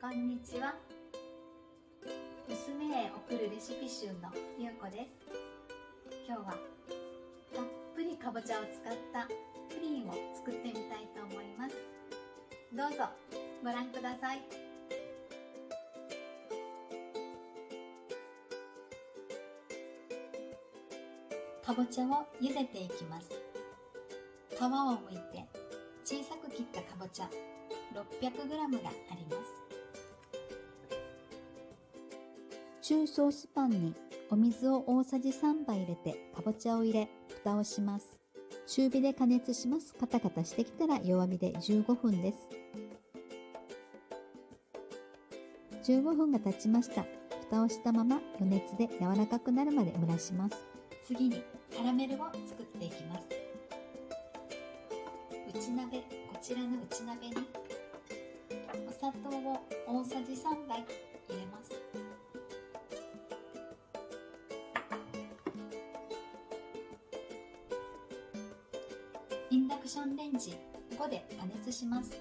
こんにちは。娘へ送るレシピ集のゆうこです。今日はたっぷりかぼちゃを使ったプリンを作ってみたいと思います。どうぞご覧ください。かぼちゃを茹でていきます。皮を剥いて小さく切ったかぼちゃ 600g があります。中ソースパンにお水を大さじ3杯入れてかぼちゃを入れ、蓋をします。中火で加熱します。カタカタしてきたら弱火で15分です。15分が経ちました。蓋をしたまま余熱で柔らかくなるまで蒸らします。次にカラメルを作っていきます。内鍋、こちらの内鍋にお砂糖を大さじ3杯入れます。インダクションレンジ5で加熱します。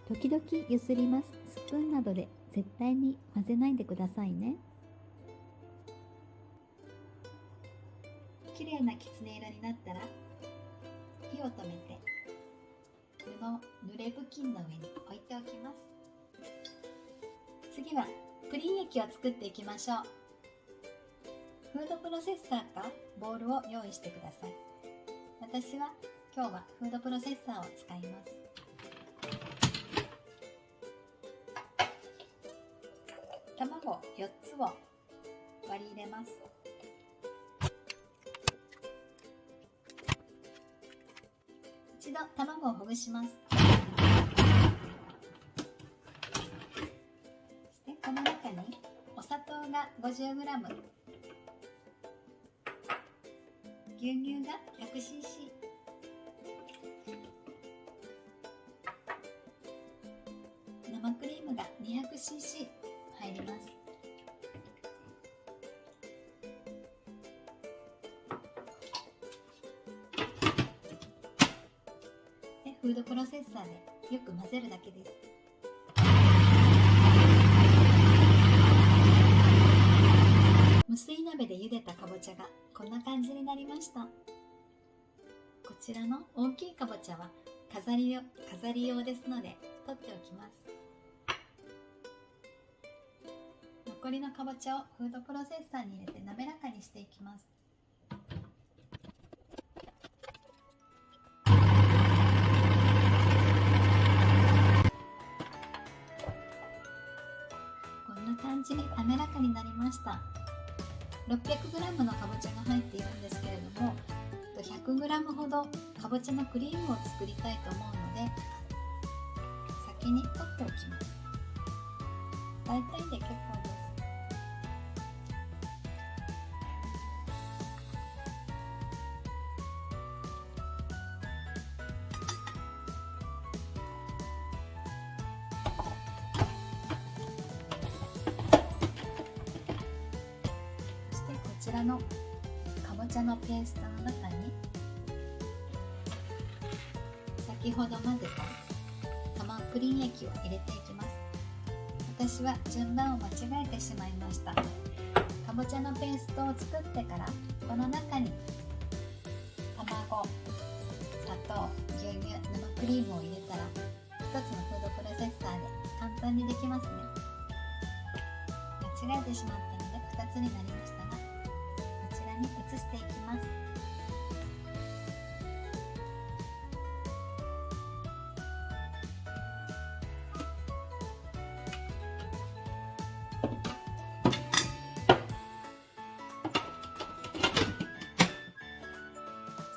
時々揺すります。スプーンなどで絶対に混ぜないでくださいね。綺麗なきつね色になったら火を止めて濡れ布巾の上に置いておきます。次はプリン液を作っていきましょう。フードプロセッサーかボウルを用意してください。私は今日はフードプロセッサーを使います。卵4つを割り入れます。一度卵をほぐします。そしてこの中にお砂糖が 50g、 牛乳が 100cc、 生クリームが 200cc 入ります。フードプロセッサーでよく混ぜるだけです。無水鍋で茹でたかぼちゃがこんな感じになりました。こちらの大きいかぼちゃは飾り用ですので取っておきます。残りのかぼちゃをフードプロセッサーに入れて滑らかにしていきます。感じに滑らかになりました。 600g のかぼちゃが入っているんですけれども、100g ほどかぼちゃのクリームを作りたいと思うので先に取っておきます。大体で結構です。こちらのかぼちゃのペーストの中に先ほど混ぜたプリン液を入れていきます。私は順番を間違えてしまいました。かぼちゃのペーストを作ってからこの中に卵、砂糖、牛乳、生クリームを入れたら一つのフードプロセッサーで簡単にできますね。間違えてしまったので2つになりましたが、こちらに移していきます。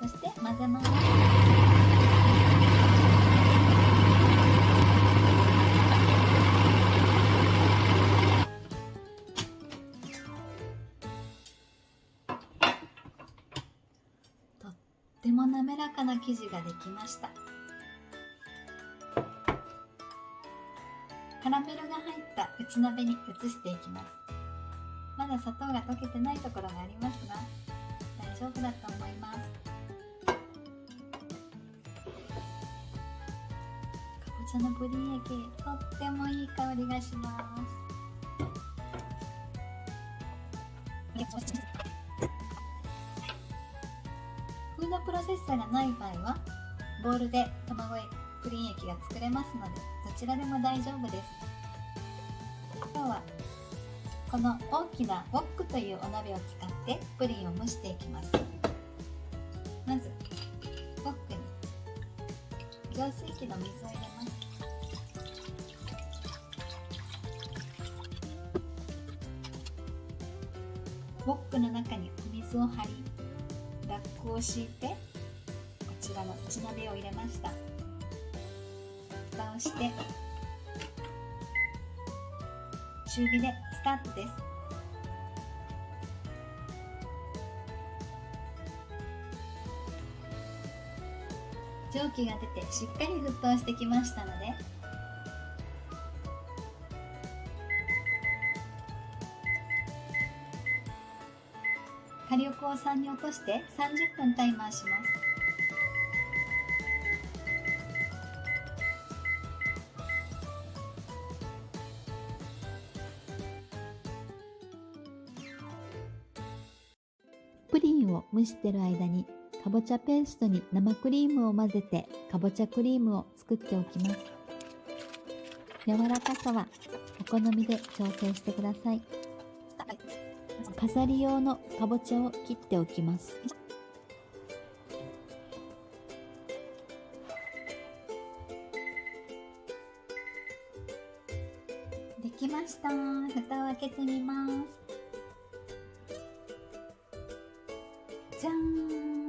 そして混ぜます。とっても滑らかな生地ができました。カラメルが入った内鍋に移していきます。まだ砂糖が溶けてないところがありますが、大丈夫だと思います。かぼちゃのプリン液、とってもいい香りがします。フードプロセッサーがない場合はボウルで卵プリン液が作れますので、どちらでも大丈夫です。今日はこの大きなウォックというお鍋を使ってプリンを蒸していきます。まずウォックに浄水器の水を入れます。ウォックの中にお水を張り、ラックを敷いてこちらの内鍋を入れました。蓋をして中火でスタートです。蒸気が出てしっかり沸騰してきましたので、火力を3に落として30分タイマーします。プリンを蒸している間にかぼちゃペーストに生クリームを混ぜてかぼちゃクリームを作っておきます。柔らかさはお好みで調整してください。飾り用のかぼちゃを切っておきます。できました。蓋を開けてみます。じゃーん。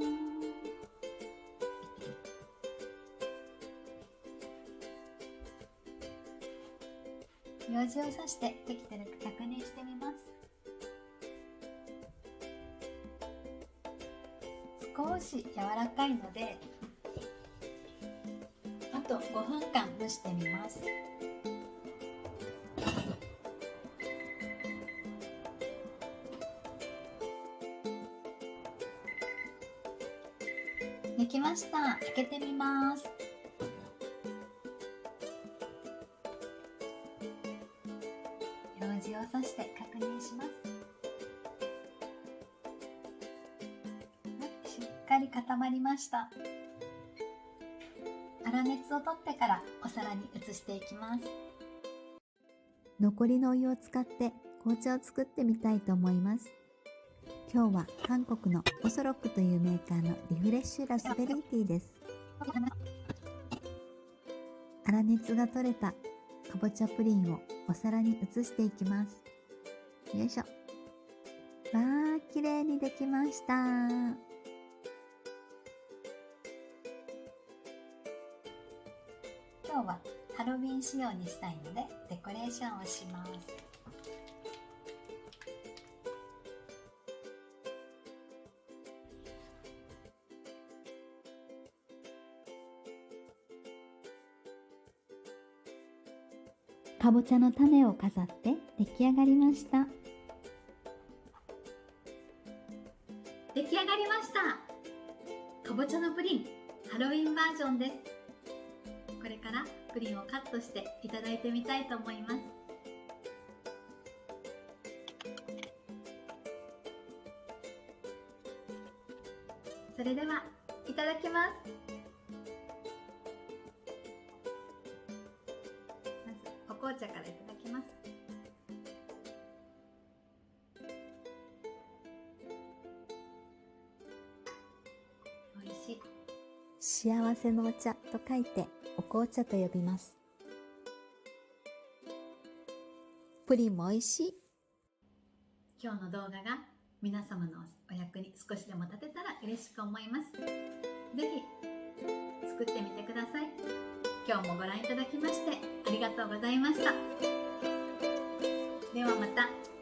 ようじを刺してできてるか確認してみます。少し柔らかいのであと5分間蒸してみます。できました。開けてみます。ようじを刺して確認します。しっかり固まりました。粗熱を取ってからお皿に移していきます。残りのお湯を使って紅茶を作ってみたいと思います。今日は韓国のオソロックというメーカーのリフレッシュラズベリーティーです。粗熱が取れたかぼちゃプリンをお皿に移していきます。よいしょ。わー、綺麗にできました。今日はハロウィン仕様にしたいのでデコレーションをします。かぼちゃの種を飾って出来上がりました。出来上がりました。かぼちゃのプリンハロウィンバージョンです。これからプリンをカットしていただいてみたいと思います。それではいただきます。まずお紅茶からいただきます。おいしい。幸せのお茶と書いてお紅茶と呼びます。プリンもおいしい。今日の動画が皆様のお役に少しでも立てたら嬉しく思います。ぜひ作ってみてください。今日もご覧いただきましてありがとうございました。ではまた。